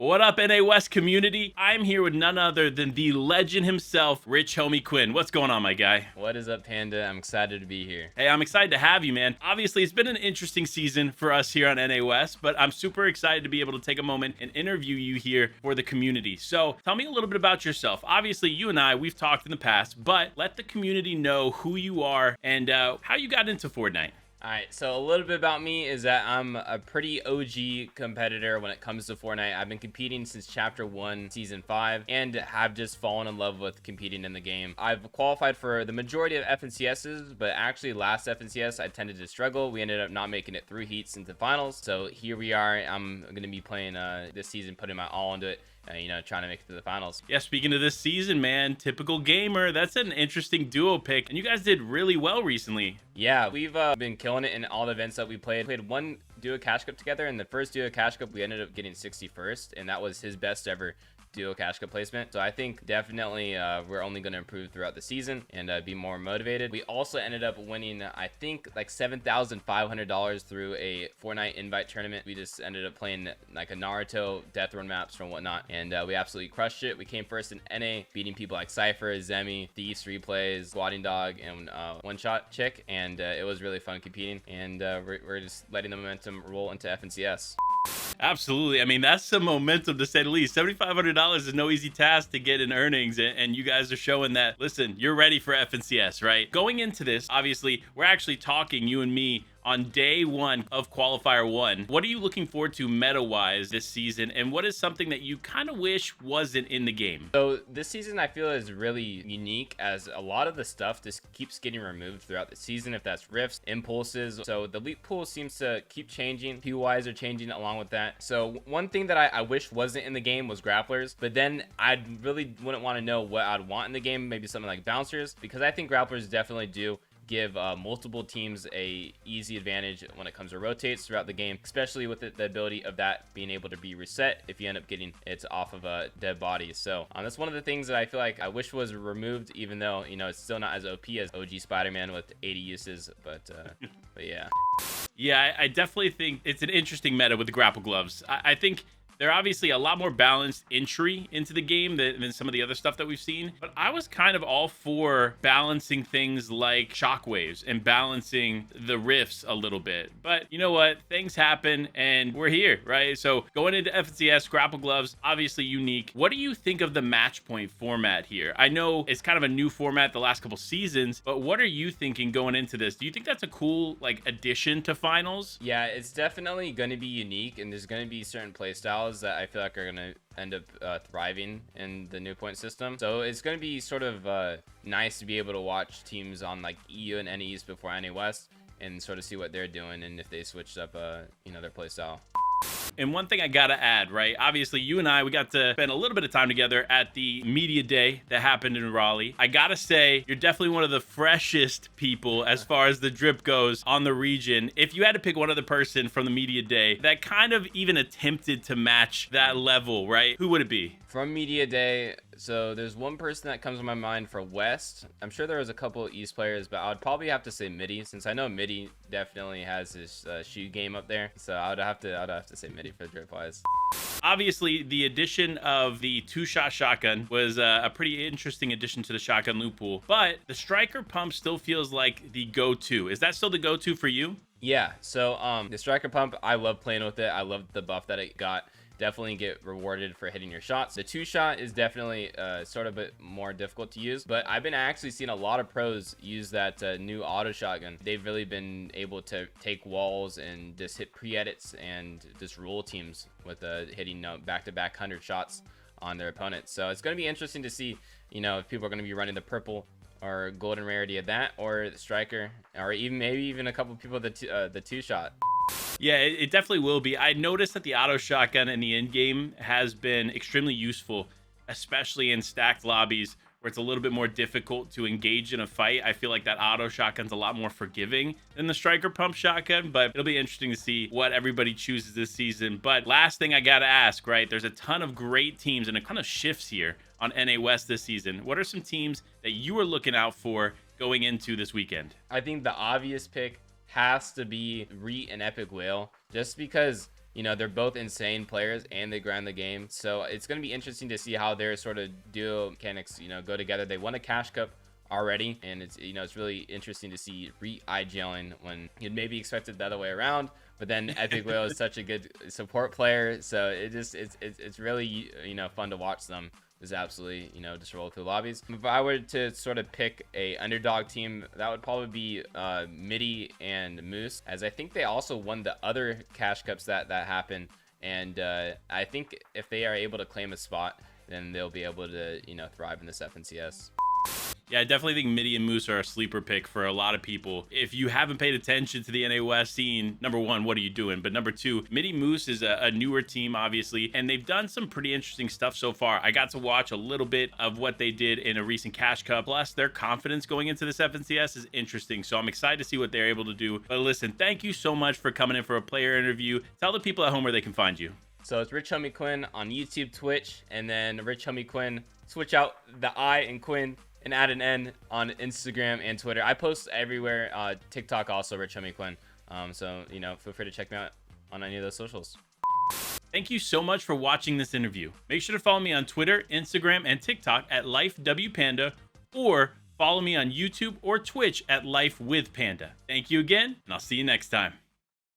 What up, NA-WEST community? I'm here with none other than the legend himself, RichHomieQuinn. What's going on, my guy? What is up, Panda? I'm excited to be here. Hey, I'm excited to have you, man. Obviously, it's been an interesting season for us here on NA-WEST, but I'm super excited to be able to take a moment and interview you here for the community. So tell me a little bit about yourself. Obviously, you and I, we've talked in the past, but let the community know who you are and how you got into Fortnite. All right, so a little bit about me is that I'm a pretty OG competitor when it comes to Fortnite. I've been competing since Chapter 1, Season 5, and have just fallen in love with competing in the game. I've qualified for the majority of FNCSs, but actually last FNCS, I tended to struggle. We ended up not making it through heats into finals, so here we are. I'm going to be playing this season, putting my all into it. Trying to make it to the finals. Yeah, speaking of this season, man, TypicalGamer, that's an interesting duo pick, and you guys did really well recently. Yeah, we've been killing it in all the events that we played. We played one duo cash cup together, and the first duo cash cup, we ended up getting 61st, and that was his best ever duo cash cup placement. So I think definitely we're only going to improve throughout the season and be more motivated. We also ended up winning, I think, like $7,500 through a Fortnite invite tournament. We just ended up playing like a Naruto death run maps and whatnot, and we absolutely crushed it. We came first in NA, beating people like Cypher, Zemi, Thieves Replays, Squatting Dog, and One Shot Chick, and it was really fun competing, and we're just letting the momentum roll into FNCS. Absolutely. I mean, that's some momentum to say the least. $7,500 is no easy task to get in earnings, and you guys are showing that, listen, you're ready for FNCS, right? Going into this, obviously, we're actually talking, you and me, on day one of qualifier 1. What are you looking forward to meta-wise this season, and what is something that you kind of wish wasn't in the game? So this season I feel is really unique, as a lot of the stuff just keeps getting removed throughout the season, if that's rifts, impulses. So the elite pool seems to keep changing. POIs are changing along with that. So one thing that I wish wasn't in the game was grapplers, but then I really wouldn't want to know what I'd want in the game, maybe something like bouncers, because I think grapplers definitely do give multiple teams a easy advantage when it comes to rotates throughout the game, especially with the ability of that being able to be reset if you end up getting it off of a dead body. So that's one of the things that I feel like I wish was removed, even though it's still not as OP as OG Spider-Man with 80 uses, but yeah. Yeah, I definitely think it's an interesting meta with the grapple gloves. I think they're obviously a lot more balanced entry into the game than some of the other stuff that we've seen. But I was kind of all for balancing things like shockwaves and balancing the rifts a little bit. But you know what? Things happen and we're here, right? So going into FNCS, grapple gloves, obviously unique. What do you think of the match point format here? I know it's kind of a new format the last couple seasons, but what are you thinking going into this? Do you think that's a cool addition to finals? Yeah, it's definitely going to be unique, and there's going to be certain play styles that I feel like are going to end up thriving in the new point system. So it's going to be sort of nice to be able to watch teams on like EU and NEs before NA-WEST and sort of see what they're doing and if they switched up their play style. And one thing I gotta add, right? Obviously, you and I, we got to spend a little bit of time together at the media day that happened in Raleigh. I gotta say, you're definitely one of the freshest people as far as the drip goes on the region. If you had to pick one other person from the media day that kind of even attempted to match that level, right? Who would it be? From media day, so there's one person that comes to my mind for West. I'm sure there was a couple of East players, but I would probably have to say Midi, since I know Midi definitely has his shoe game up there. So I'd have to say Midi for drip wise. Obviously, the addition of the two-shot shotgun was a pretty interesting addition to the shotgun loot pool, but the striker pump still feels like the go-to. Is that still the go-to for you? Yeah, so the striker pump, I love playing with it. I love the buff that it got. Definitely get rewarded for hitting your shots. The two-shot is definitely sort of a bit more difficult to use, but I've been actually seeing a lot of pros use that new auto shotgun. They've really been able to take walls and just hit pre-edits and just rule teams with hitting back-to-back 100 shots on their opponents. So it's going to be interesting to see, if people are going to be running the purple or golden rarity of that, or the striker, or maybe even a couple people the two-shot. Yeah, it definitely will be. I noticed that the auto shotgun in the end game has been extremely useful, especially in stacked lobbies where it's a little bit more difficult to engage in a fight. I feel like that auto shotgun's a lot more forgiving than the striker pump shotgun, but it'll be interesting to see what everybody chooses this season. But last thing I gotta ask, right? There's a ton of great teams and a ton of shifts here on NA-WEST this season. What are some teams that you are looking out for going into this weekend? I think the obvious pick has to be Re and Epic Whale, just because You know, they're both insane players and they grind the game. So it's going to be interesting to see how their sort of duo mechanics, you know, go together. They won a Cash Cup already, and it's, you know, it's really interesting to see IGLing when you'd maybe expected the other way around. But then Epic Whale is such a good support player, so it's really, you know, fun to watch them. Is absolutely, you know, just roll through lobbies. If I were to sort of pick a underdog team, that would probably be Midi and Moose, as I think they also won the other Cash Cups that happened, and I think if they are able to claim a spot, then they'll be able to, you know, thrive in this FNCS. Yeah, I definitely think Midi and Moose are a sleeper pick for a lot of people. If you haven't paid attention to the NA West scene, number one, what are you doing? But number two, Midi Moose is a newer team, obviously, and they've done some pretty interesting stuff so far. I got to watch a little bit of what they did in a recent Cash Cup. Plus, their confidence going into this FNCS is interesting, so I'm excited to see what they're able to do. But listen, thank you so much for coming in for a player interview. Tell the people at home where they can find you. So it's RichHomieQuinn on YouTube, Twitch, and then RichHomieQuinn. Switch out the I and Quinn and add an N on Instagram and Twitter. I post everywhere. TikTok also, RichHomieQuinn. So, you know, feel free to check me out on any of those socials. Thank you so much for watching this interview. Make sure to follow me on Twitter, Instagram, and TikTok at LifeWPanda, or follow me on YouTube or Twitch at LifeWithPanda. Thank you again, and I'll see you next time.